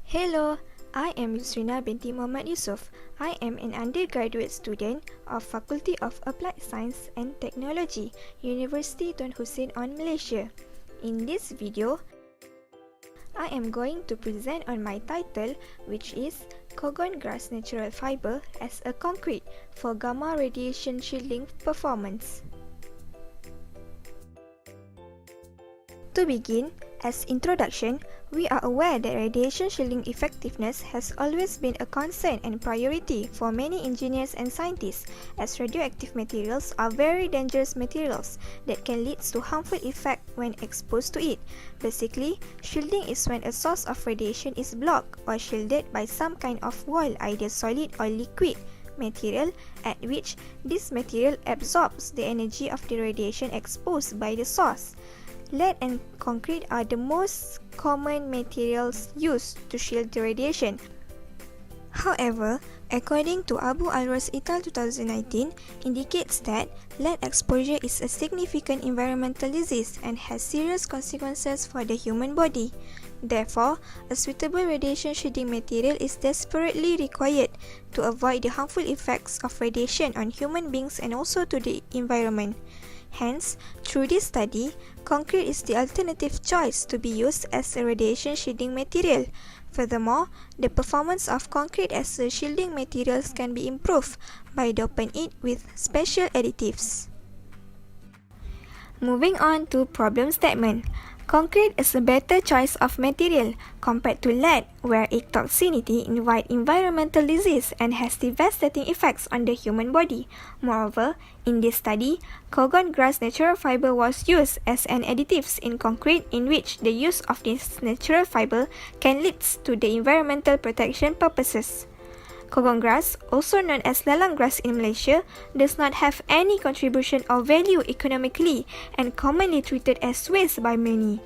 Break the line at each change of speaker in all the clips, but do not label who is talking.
Hello, I am binti Mohd Yusof. I am an undergraduate student of Faculty of Applied Science and Technology, University Tun Hussein on Malaysia. In this video, I am going to present on my title, which is Kogon Grass Natural Fibre as a Concrete for Gamma Radiation Shielding Performance. To begin, as introduction, we are aware that radiation shielding effectiveness has always been a concern and priority for many engineers and scientists, as radioactive materials are very dangerous materials that can lead to harmful effects when exposed to it. Basically, shielding is when a source of radiation is blocked or shielded by some kind of wall, either solid or liquid material, at which this material absorbs the energy of the radiation exposed by the source. Lead and concrete are the most common materials used to shield the radiation. However, according to Abu Al-Ras et al. 2019, indicates that lead exposure is a significant environmental disease and has serious consequences for the human body. Therefore, a suitable radiation shielding material is desperately required to avoid the harmful effects of radiation on human beings and also to the environment. Hence, through this study, concrete is the alternative choice to be used as a radiation shielding material. Furthermore, the performance of concrete as a shielding materials can be improved by doping it with special additives. Moving on to problem statement. Concrete is a better choice of material compared to lead, where its toxicity invites environmental disease and has devastating effects on the human body. Moreover, in this study, Kogon grass natural fibre was used as an additive in concrete, in which the use of this natural fibre can lead to the environmental protection purposes. Kogon grass, also known as lalang grass in Malaysia, does not have any contribution or value economically and commonly treated as waste by many.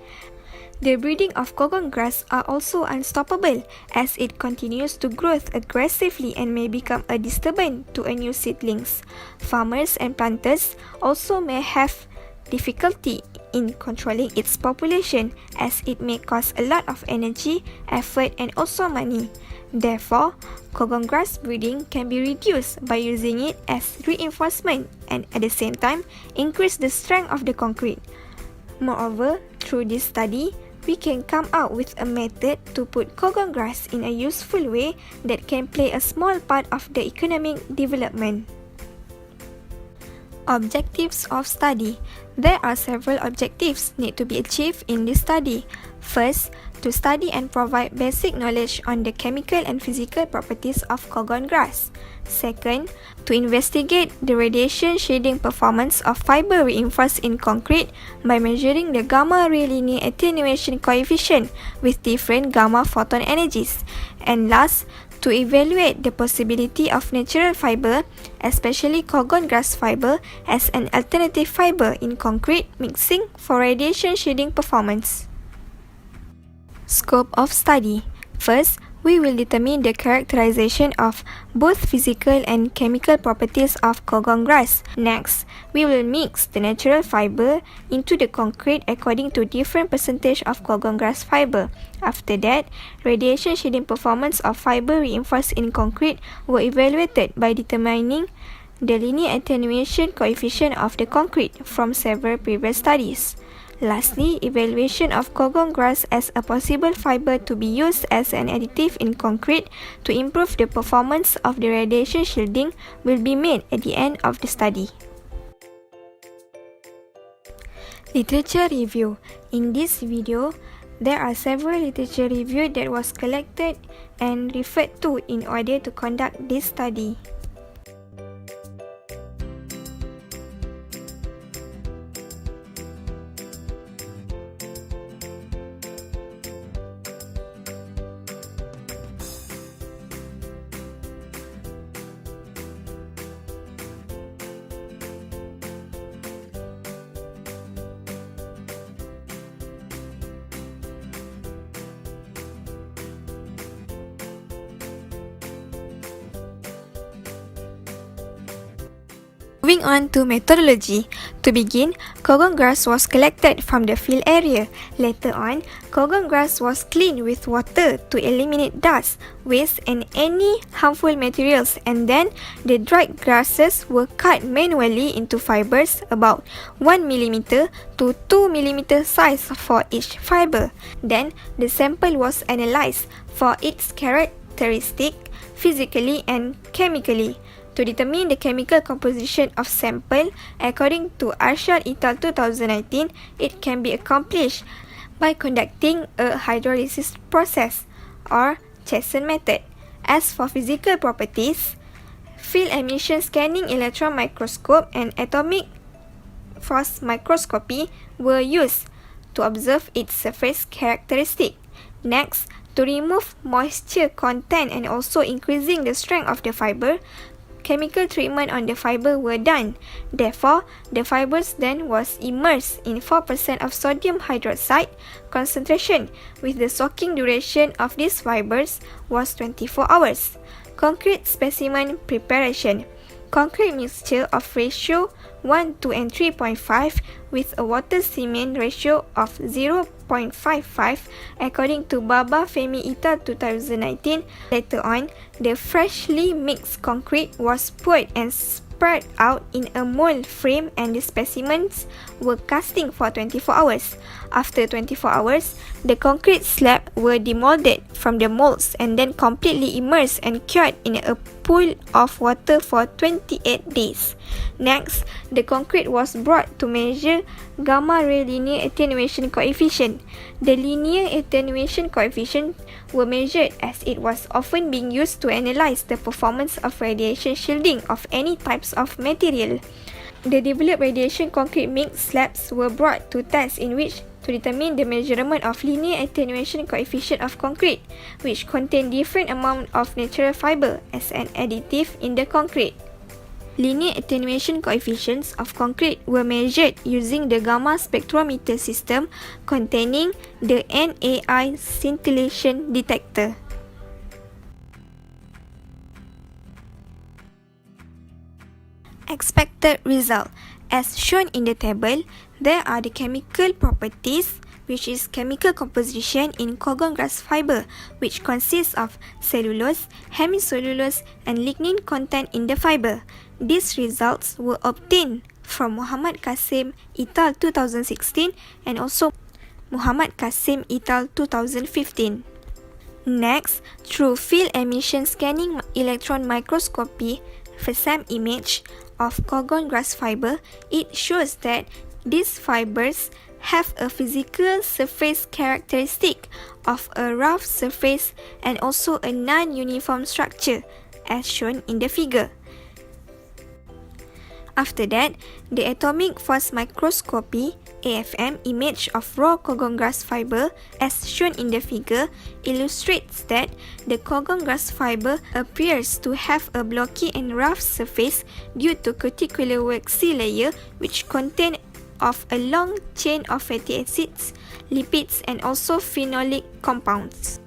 The breeding of kogon grass are also unstoppable, as it continues to grow aggressively and may become a disturbance to a new seedlings. Farmers and planters also may have difficulty in controlling its population, as it may cost a lot of energy, effort and also money. Therefore, kogon grass breeding can be reduced by using it as reinforcement and at the same time increase the strength of the concrete. Moreover, through this study, we can come out with a method to put kogon grass in a useful way that can play a small part of the economic development. Objectives of study. There are several objectives need to be achieved in this study. First, to study and provide basic knowledge on the chemical and physical properties of kogon grass. Second, to investigate the radiation shielding performance of fibre reinforced in concrete by measuring the gamma ray linear attenuation coefficient with different gamma photon energies. And last, to evaluate the possibility of natural fibre, especially kogon grass fibre, as an alternative fibre in concrete mixing for radiation shielding performance. Scope of study. First, we will determine the characterization of both physical and chemical properties of kogon grass. Next, we will mix the natural fibre into the concrete according to different percentage of kogon grass fibre. After that, radiation shielding performance of fibre reinforced in concrete were evaluated by determining the linear attenuation coefficient of the concrete from several previous studies. Lastly, evaluation of kogon grass as a possible fibre to be used as an additive in concrete to improve the performance of the radiation shielding will be made at the end of the study. Literature review. In this video, there are several literature reviews that was collected and referred to in order to conduct this study. Moving on to methodology. To begin, Kogong grass was collected from the field area. Later on, Kogong grass was cleaned with water to eliminate dust, waste and any harmful materials, and then the dried grasses were cut manually into fibers about 1 mm to 2 mm size for each fiber. Then, the sample was analyzed for its characteristic physically and chemically. To determine the chemical composition of sample, according to Arshad et al. 2019, it can be accomplished by conducting a hydrolysis process or Chasson method. As for physical properties, field emission scanning electron microscope and atomic force microscopy were used to observe its surface characteristic. Next, to remove moisture content and also increasing the strength of the fiber, chemical treatment on the fiber were done. Therefore, the fibers then was immersed in 4% of sodium hydroxide concentration, with the soaking duration of these fibers was 24 hours. Concrete specimen preparation. Concrete mixture of ratio 1, 2 and 3.5 with a water cement ratio of 0.55 according to Baba Femi et al. 2019. Later on, the freshly mixed concrete was poured and spread out in a mold frame and the specimens were casting for 24 hours. After 24 hours, the concrete slab were demolded from the molds and then completely immersed and cured in a pool of water for 28 days. Next, the concrete was brought to measure gamma ray linear attenuation coefficient. The linear attenuation coefficient were measured as it was often being used to analyze the performance of radiation shielding of any types of material. The developed radiation concrete mix slabs were brought to test in which to determine the measurement of linear attenuation coefficient of concrete, which contain different amount of natural fiber as an additive in the concrete. Linear attenuation coefficients of concrete were measured using the gamma spectrometer system containing the NAI scintillation detector. Expected result. As shown in the table, there are the chemical properties, which is chemical composition in Kogong grass fiber, which consists of cellulose, hemicellulose, and lignin content in the fiber. These results were obtained from Muhammad Qasim et al. 2016 and also Muhammad Qasim et al. 2015. Next, through field emission scanning electron microscopy FSM image of Kogong grass fiber, it shows that these fibers have a physical surface characteristic of a rough surface and also a non-uniform structure, as shown in the figure. After that, the atomic force microscopy AFM image of raw Kogong grass fiber, as shown in the figure, illustrates that the Kogong grass fiber appears to have a blocky and rough surface due to cuticular waxy layer which contain of a long chain of fatty acids, lipids and also phenolic compounds.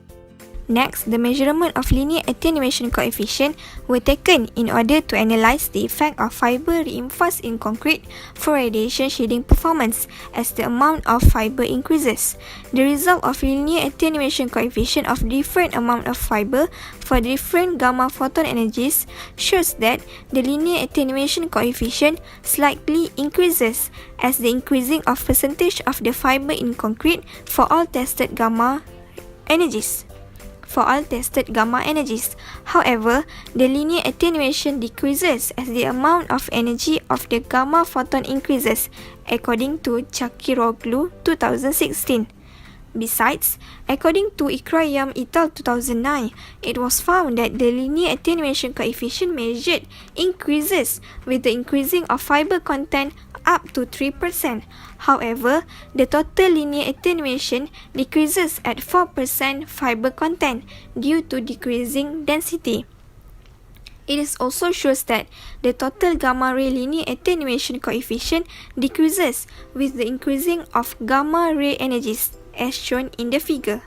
Next, the measurement of linear attenuation coefficient were taken in order to analyze the effect of fiber reinforced in concrete for radiation shielding performance as the amount of fiber increases. The result of linear attenuation coefficient of different amount of fiber for different gamma photon energies shows that the linear attenuation coefficient slightly increases as the increasing of percentage of the fiber in concrete for all tested gamma energies. However, the linear attenuation decreases as the amount of energy of the gamma photon increases, according to Chakiroglu 2016. Besides, according to Ikrayam et al. 2009, it was found that the linear attenuation coefficient measured increases with the increasing of fiber content up to 3%. However, the total linear attenuation decreases at 4% fiber content due to decreasing density. It is also shows that the total gamma ray linear attenuation coefficient decreases with the increasing of gamma ray energies, as shown in the figure.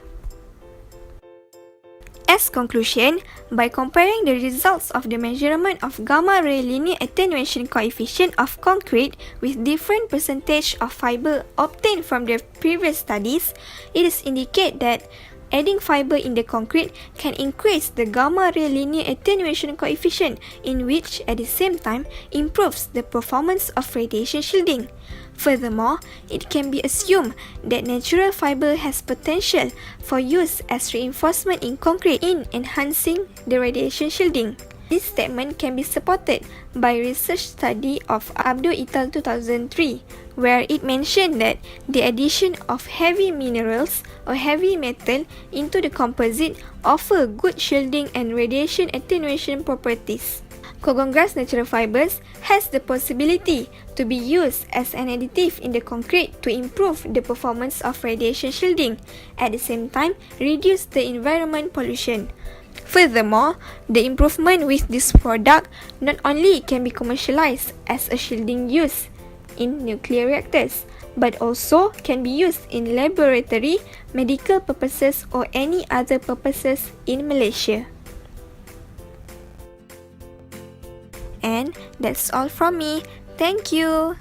As conclusion, by comparing the results of the measurement of gamma ray linear attenuation coefficient of concrete with different percentage of fibre obtained from the previous studies, it is indicate that adding fibre in the concrete can increase the gamma ray linear attenuation coefficient, in which at the same time improves the performance of radiation shielding. Furthermore, it can be assumed that natural fibre has potential for use as reinforcement in concrete in enhancing the radiation shielding. This statement can be supported by research study of Abdul et al. 2003, where it mentioned that the addition of heavy minerals or heavy metal into the composite offer good shielding and radiation attenuation properties. Cogon grass natural fibers has the possibility to be used as an additive in the concrete to improve the performance of radiation shielding, at the same time reduce the environment pollution. Furthermore, the improvement with this product not only can be commercialized as a shielding use in nuclear reactors, but also can be used in laboratory, medical purposes or any other purposes in Malaysia. And that's all from me. Thank you.